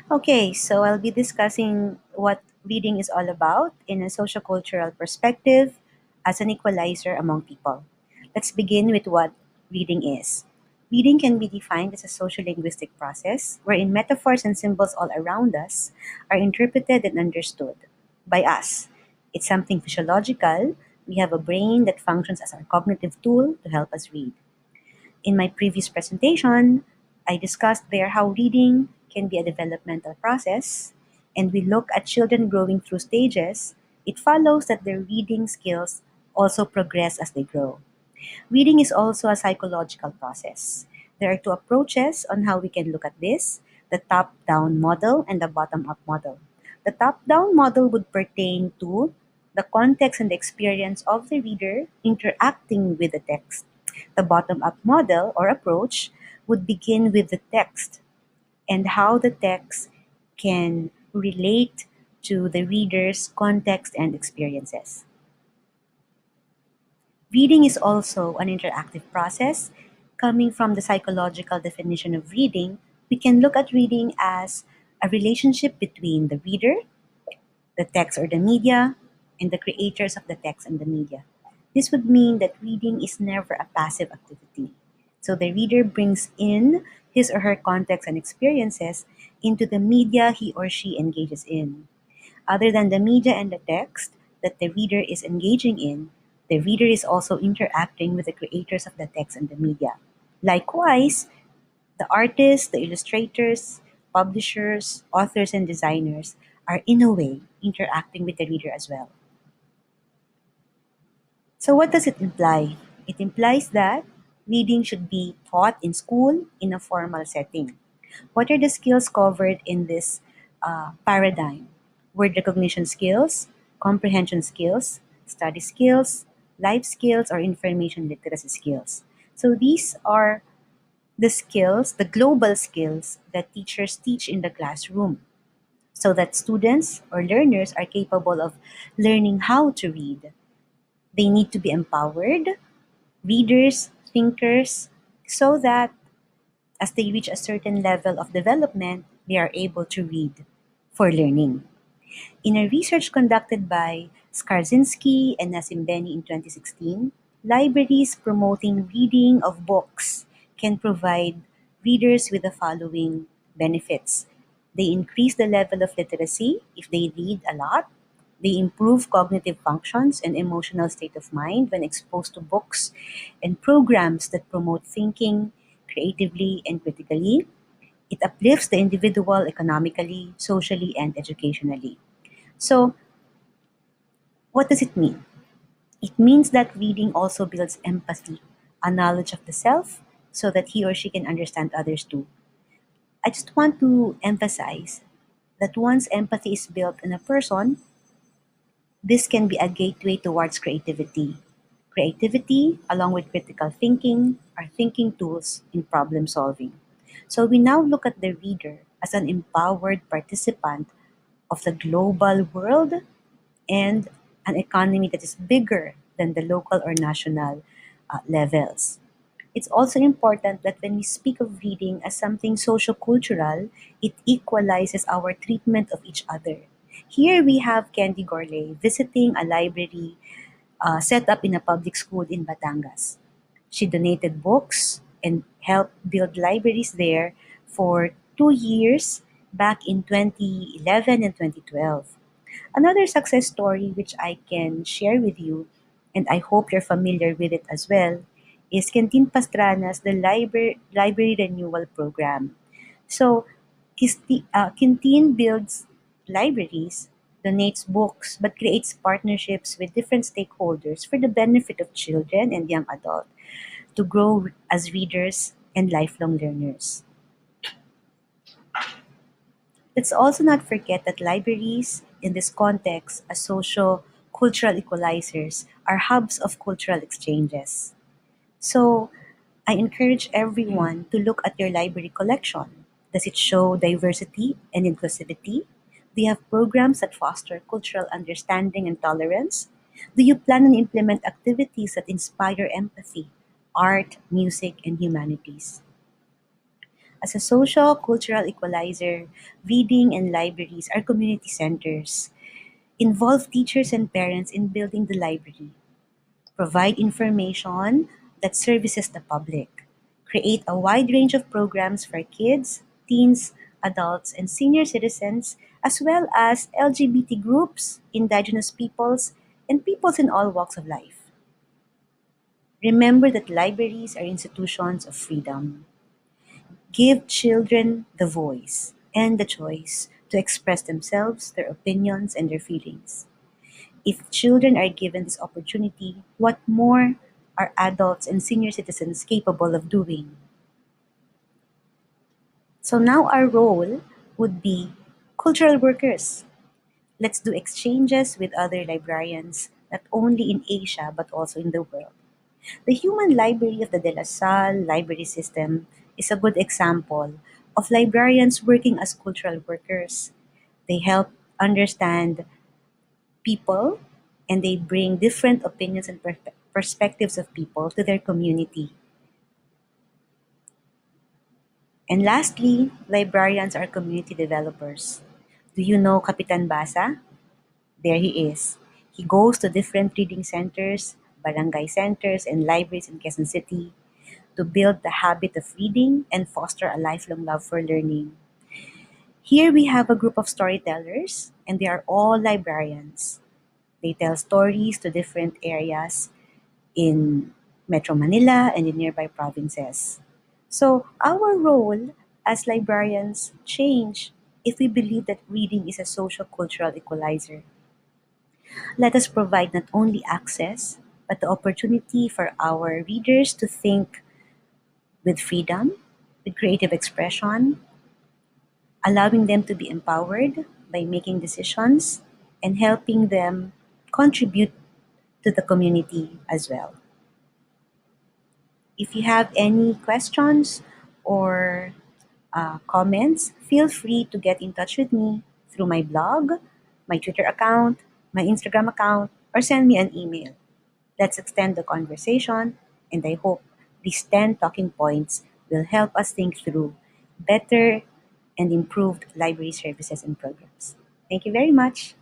Okay, so I'll be discussing what reading is all about in a sociocultural perspective as an equalizer among people. Let's begin with what reading is. Reading can be defined as a sociolinguistic process wherein metaphors and symbols all around us are interpreted and understood by us. It's something physiological. We have a brain that functions as our cognitive tool to help us read. In my previous presentation, I discussed there how reading can be a developmental process, and we look at children growing through stages. It follows that their reading skills also progress as they grow. Reading is also a psychological process. There are two approaches on how we can look at this, the top down model and the bottom up model. The top down model would pertain to the context and the experience of the reader interacting with the text. The bottom up model or approach would begin with the text and how the text can relate to the reader's context and experiences. Reading is also an interactive process. Coming from the psychological definition of reading, we can look at reading as a relationship between the reader, the text or the media, and the creators of the text and the media. This would mean that reading is never a passive activity. So the reader brings in his or her context and experiences into the media he or she engages in. Other than the media and the text that the reader is engaging in, the reader is also interacting with the creators of the text and the media. Likewise, the artists, the illustrators, publishers, authors, and designers are in a way interacting with the reader as well. So, what does it imply? It implies that reading should be taught in school in a formal setting. What are the skills covered in this paradigm? Word recognition skills, comprehension skills, study skills, life skills, or information literacy skills. So these are the skills, the global skills that teachers teach in the classroom so that students or learners are capable of learning how to read. They need to be empowered, readers, thinkers, so that as they reach a certain level of development, they are able to read for learning. In a research conducted by Skarzinski and Nassim Beni in 2016, libraries promoting reading of books can provide readers with the following benefits. They increase the level of literacy if they read a lot. They improve cognitive functions and emotional state of mind when exposed to books and programs that promote thinking creatively and critically. It uplifts the individual economically, socially, and educationally. So, what does it mean? It means that reading also builds empathy, a knowledge of the self, so that he or she can understand others too. I just want to emphasize that once empathy is built in a person, this can be a gateway towards creativity. Creativity, along with critical thinking, are thinking tools in problem solving. So we now look at the reader as an empowered participant of the global world and an economy that is bigger than the local or national levels. It's also important that when we speak of reading as something socio-cultural, it equalizes our treatment of each other. Here we have Candy Gorley visiting a library set up in a public school in Batangas. She donated books and helped build libraries there for 2 years back in 2011 and 2012. Another success story which I can share with you, and I hope you're familiar with it as well, is Quintin Pastrana's the Library Renewal Program. So, Quintin builds libraries, donates books, but creates partnerships with different stakeholders for the benefit of children and young adults to grow as readers and lifelong learners. Let's also not forget that libraries, in this context, as social cultural equalizers, are hubs of cultural exchanges. So, I encourage everyone to look at your library collection. Does it show diversity and inclusivity? Do you have programs that foster cultural understanding and tolerance? Do you plan and implement activities that inspire empathy, art, music, and humanities? As a social cultural equalizer, reading and libraries are community centers. Involve teachers and parents in building the library. Provide information that services the public. Create a wide range of programs for kids, teens, adults, and senior citizens, as well as LGBT groups, indigenous peoples, and peoples in all walks of life. Remember that libraries are institutions of freedom. Give children the voice and the choice to express themselves, their opinions, and their feelings. If children are given this opportunity, what more are adults and senior citizens capable of doing? So now our role would be cultural workers. Let's do exchanges with other librarians, not only in Asia but also in the world. The Human Library of the De La Salle Library System is a good example of librarians working as cultural workers. They help understand people and they bring different opinions and perspectives of people to their community. And lastly, librarians are community developers. Do you know Kapitan Basa? There he is. He goes to different reading centers, barangay centers, and libraries in Quezon City to build the habit of reading and foster a lifelong love for learning. Here we have a group of storytellers, and they are all librarians. They tell stories to different areas in Metro Manila and in nearby provinces. So, our role as librarians change if we believe that reading is a social cultural equalizer. Let us provide not only access, but the opportunity for our readers to think with freedom, with creative expression, allowing them to be empowered by making decisions and helping them contribute to the community as well. If you have any questions or comments, feel free to get in touch with me through my blog, my Twitter account, my Instagram account, or send me an email. Let's extend the conversation, and I hope these 10 talking points will help us think through better and improved library services and programs. Thank you very much.